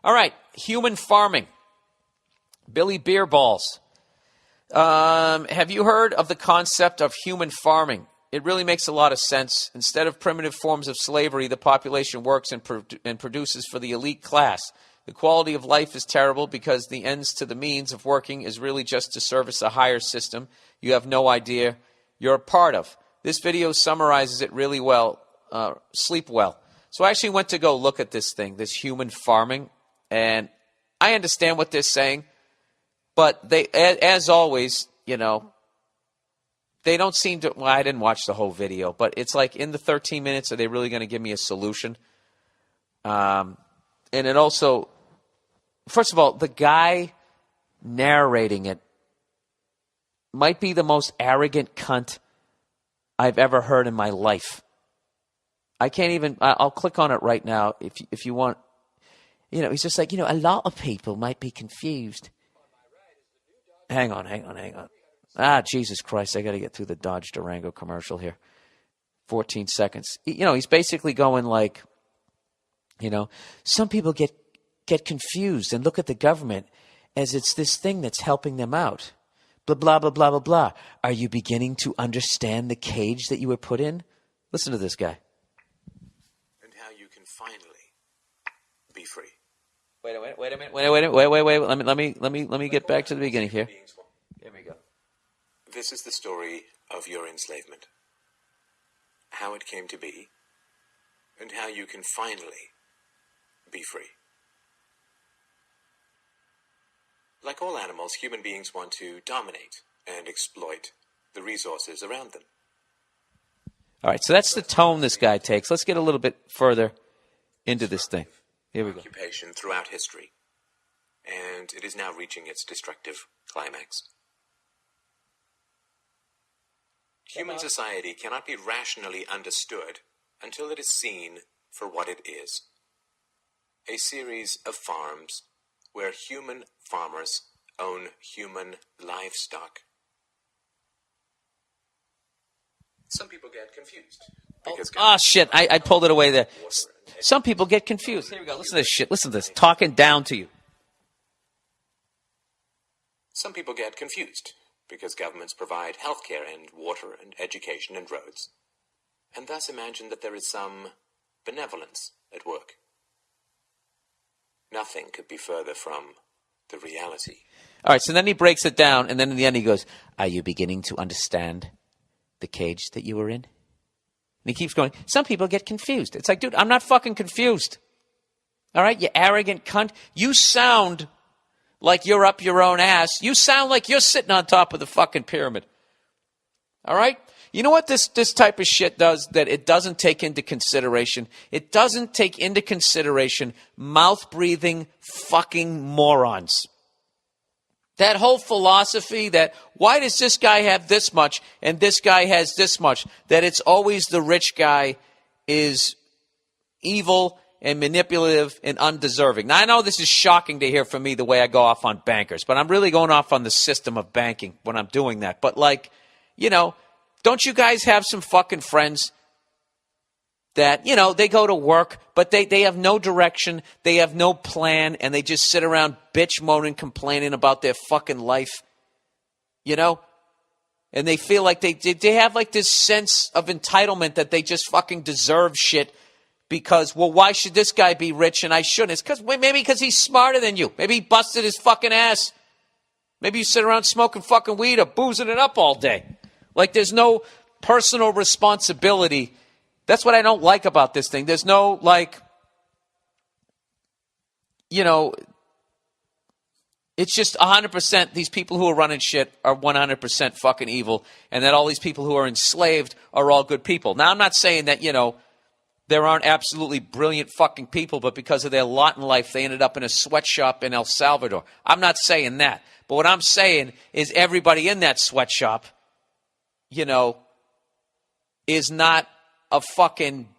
All right, human farming. Billy Beerballs. Have you heard of the concept of human farming? It really makes a lot of sense. Instead of primitive forms of slavery, the population works and produces for the elite class. The quality of life is terrible because the ends to the means of working is really just to service a higher system you have no idea you're a part of. This video summarizes it really well. Sleep well. So I actually went to go look at this thing, this human farming, and I understand what they're saying, but they, as always, you know, they don't seem to, well, I didn't watch the whole video, but it's like in the 13 minutes, are they really going to give me a solution? And it also, first of all, the guy narrating it might be the most arrogant cunt I've ever heard in my life. I can't even, I'll click on it right now if you want. You know, he's just like, you know, a lot of people might be confused. Hang on. Ah, Jesus Christ, I got to get through the Dodge Durango commercial here. 14 seconds. You know, he's basically going like, you know, some people get confused and look at the government as it's this thing that's helping them out. Blah, blah, blah, blah, blah, blah. Are you beginning to understand the cage that you were put in? Listen to this guy. And how you can finally be free. Wait a minute. Let me get back to the beginning here. Here we go. This is the story of your enslavement. How it came to be, and how you can finally be free. Like all animals, human beings want to dominate and exploit the resources around them. All right, so that's the tone this guy takes. Let's get a little bit further into this thing. Here we go. Occupation throughout history, and it is now reaching its destructive climax. Human society cannot be rationally understood until it is seen for what it is. A series of farms where human farmers own human livestock. Some people get confused. Oh, shit. I pulled it away there. Some people get confused. Here we go. Listen to this shit. Listen to this. Talking down to you. Some people get confused because governments provide healthcare and water and education and roads, and thus imagine that there is some benevolence at work. Nothing could be further from the reality. All right, so then he breaks it down, and then in the end he goes, are you beginning to understand the cage that you were in? And he keeps going, some people get confused. It's like, dude, I'm not fucking confused. All right, you arrogant cunt. You sound like you're up your own ass. You sound like you're sitting on top of the fucking pyramid. All right? You know what this type of shit does that it doesn't take into consideration? It doesn't take into consideration mouth-breathing fucking morons. That whole philosophy that why does this guy have this much and this guy has this much, that it's always the rich guy is evil and manipulative and undeserving. Now, I know this is shocking to hear from me the way I go off on bankers, but I'm really going off on the system of banking when I'm doing that. But like, you know, don't you guys have some fucking friends that, you know, they go to work, but they have no direction, they have no plan, and they just sit around bitch moaning, complaining about their fucking life, you know? And they feel like they have like this sense of entitlement that they just fucking deserve shit because, well, why should this guy be rich and I shouldn't? It's because maybe because he's smarter than you. Maybe he busted his fucking ass. Maybe you sit around smoking fucking weed or boozing it up all day. Like there's no personal responsibility. That's what I don't like about this thing. There's no, like, you know, it's just 100% these people who are running shit are 100% fucking evil, and that all these people who are enslaved are all good people. Now, I'm not saying that, you know, there aren't absolutely brilliant fucking people, but because of their lot in life, they ended up in a sweatshop in El Salvador. I'm not saying that. But what I'm saying is everybody in that sweatshop, you know, is not a fucking,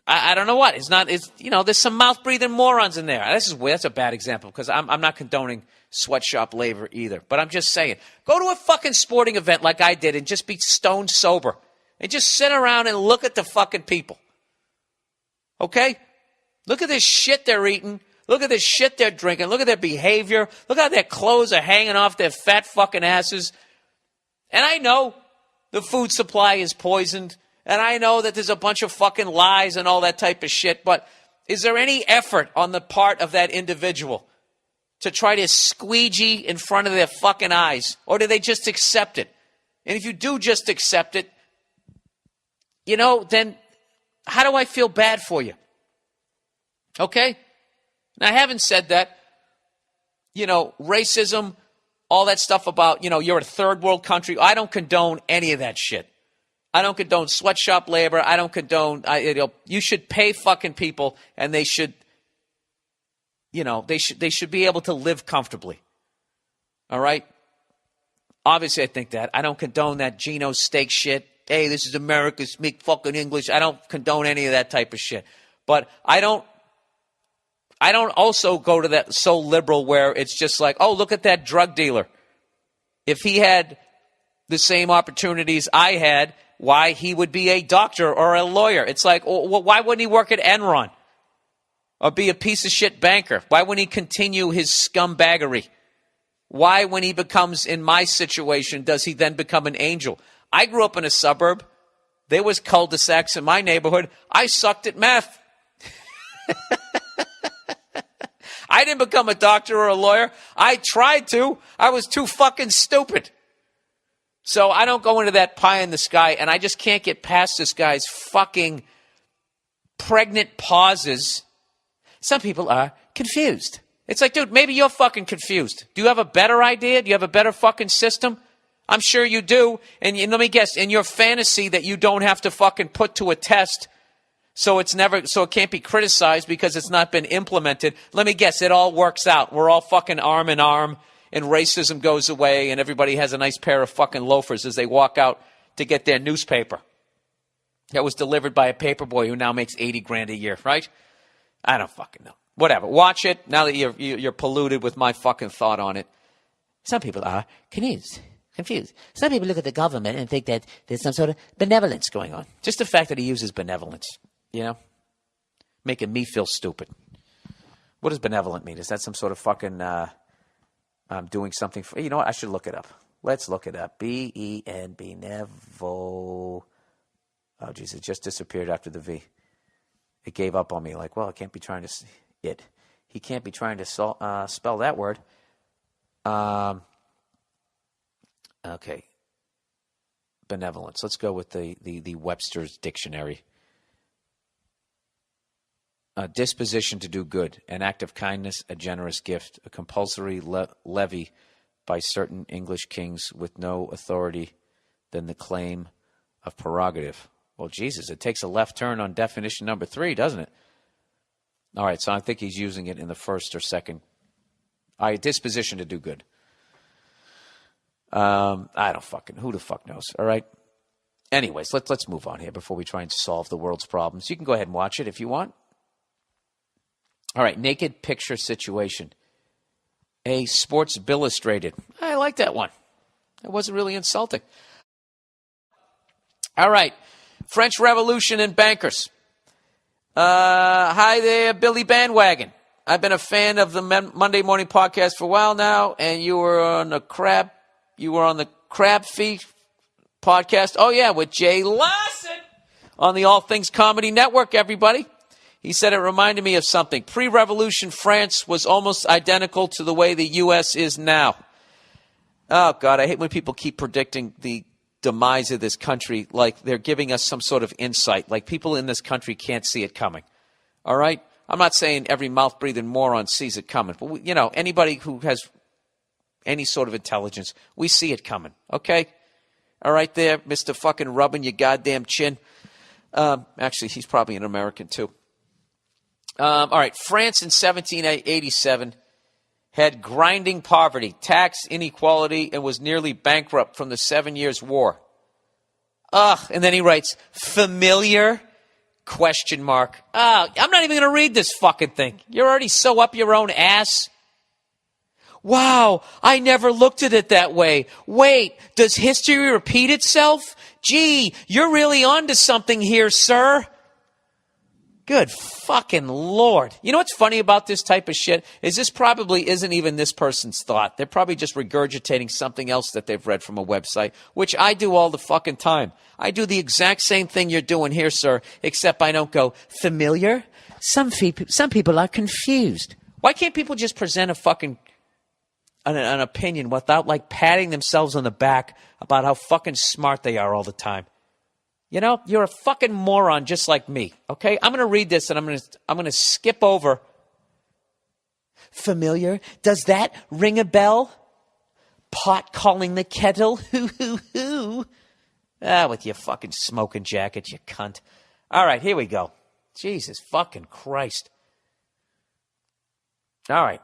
I don't know what. It's not, it's, you know, there's some mouth-breathing morons in there. That's a bad example because I'm not condoning sweatshop labor either. But I'm just saying, go to a fucking sporting event like I did and just be stone sober. And just sit around and look at the fucking people. Okay? Look at this shit they're eating. Look at this shit they're drinking. Look at their behavior. Look how their clothes are hanging off their fat fucking asses. And I know the food supply is poisoned. And I know that there's a bunch of fucking lies and all that type of shit. But is there any effort on the part of that individual to try to squeegee in front of their fucking eyes? Or do they just accept it? And if you do just accept it, then how do I feel bad for you? Okay? Now, I haven't said that, racism, all that stuff about, you're a third world country. I don't condone any of that shit. I don't condone sweatshop labor. I don't condone, you should pay fucking people and they should, they should be able to live comfortably. All right? Obviously, I think that. I don't condone that Geno steak shit. Hey, this is America, speak fucking English. I don't condone any of that type of shit. But I don't also go to that so liberal where it's just like, oh, look at that drug dealer. If he had the same opportunities I had, why he would be a doctor or a lawyer. It's like, well, why wouldn't he work at Enron or be a piece of shit banker? Why wouldn't he continue his scumbaggery? Why, when he becomes in my situation, does he then become an angel? I grew up in a suburb. There was cul-de-sacs in my neighborhood. I sucked at math. I didn't become a doctor or a lawyer. I tried to. I was too fucking stupid. So I don't go into that pie in the sky, and I just can't get past this guy's fucking pregnant pauses. Some people are confused. It's like, dude, maybe you're fucking confused. Do you have a better idea? Do you have a better fucking system? I'm sure you do. And let me guess, in your fantasy that you don't have to fucking put to a test, so it can't be criticized because it's not been implemented. Let me guess, it all works out. We're all fucking arm in arm, and racism goes away, and everybody has a nice pair of fucking loafers as they walk out to get their newspaper that was delivered by a paperboy who now makes $80,000 a year, right? I don't fucking know. Whatever. Watch it now that you're polluted with my fucking thought on it. Some people are confused. Some people look at the government and think that there's some sort of benevolence going on. Just the fact that he uses benevolence, making me feel stupid. What does benevolent mean? Is that some sort of fucking doing something for? You know what? I should look it up. Let's look it up. B-E-N, benevo. Oh, geez, it just disappeared after the V. It gave up on me. Like, well, I can't be trying to He can't be trying to spell that word. Okay. Benevolence. Let's go with the Webster's Dictionary. A disposition to do good, an act of kindness, a generous gift, a compulsory levy by certain English kings with no authority than the claim of prerogative. Well, Jesus, it takes a left turn on definition number 3, doesn't it? All right, so I think he's using it in the first or second. All right, disposition to do good. I don't fucking, who the fuck knows, all right? Anyways, let's move on here before we try and solve the world's problems. You can go ahead and watch it if you want. All right, naked picture situation. A Sports Illustrated. I like that one. It wasn't really insulting. All right, French Revolution and bankers. Hi there, Billy Bandwagon. I've been a fan of the Monday Morning Podcast for a while now, and you were on the Crab Feet podcast. Oh yeah, with Jay Larson on the All Things Comedy Network. Everybody, he said it reminded me of something. Pre-revolution France was almost identical to the way the U.S. is now. Oh God, I hate when people keep predicting the demise of this country like they're giving us some sort of insight, like people in this country can't see it coming. All right? I'm not saying every mouth-breathing moron sees it coming, but anybody who has any sort of intelligence, we see it coming. Okay? All right there, Mr. fucking rubbing your goddamn chin. Actually, he's probably an American too. All right, France in 1787 had grinding poverty, tax inequality, and was nearly bankrupt from the 7 Years' War. And then he writes, familiar? ? I'm not even going to read this fucking thing. You're already so up your own ass. Wow, I never looked at it that way. Wait, does history repeat itself? Gee, you're really onto something here, sir. Good fucking Lord. You know what's funny about this type of shit? Is this probably isn't even this person's thought. They're probably just regurgitating something else that they've read from a website, which I do all the fucking time. I do the exact same thing you're doing here, sir, except I don't go, familiar? Some people are confused. Why can't people just present a fucking an opinion without like patting themselves on the back about how fucking smart they are all the time? You know, you're a fucking moron just like me, okay? I'm going to read this and I'm going to skip over. Familiar? Does that ring a bell? Pot calling the kettle? Hoo, hoo, hoo. Ah, with your fucking smoking jacket, you cunt. All right, here we go. Jesus fucking Christ. All right.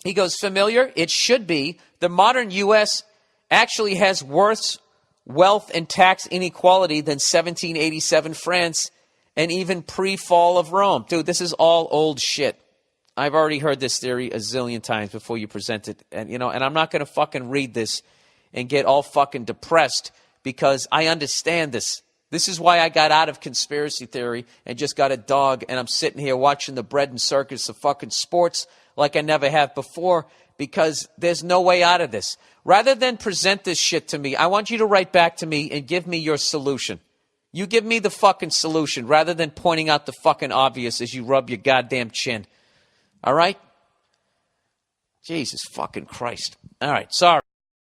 He goes, familiar? It should be. The modern U.S. actually has worse wealth and tax inequality than 1787 France and even pre-fall of Rome. Dude, this is all old shit. I've already heard this theory a zillion times before you present it. And, you know, and I'm not going to fucking read this and get all fucking depressed because I understand this. This is why I got out of conspiracy theory and just got a dog, and I'm sitting here watching the bread and circus of fucking sports like I never have before, because there's no way out of this. Rather than present this shit to me, I want you to write back to me and give me your solution. You give me the fucking solution rather than pointing out the fucking obvious as you rub your goddamn chin. All right? Jesus fucking Christ. All right, sorry.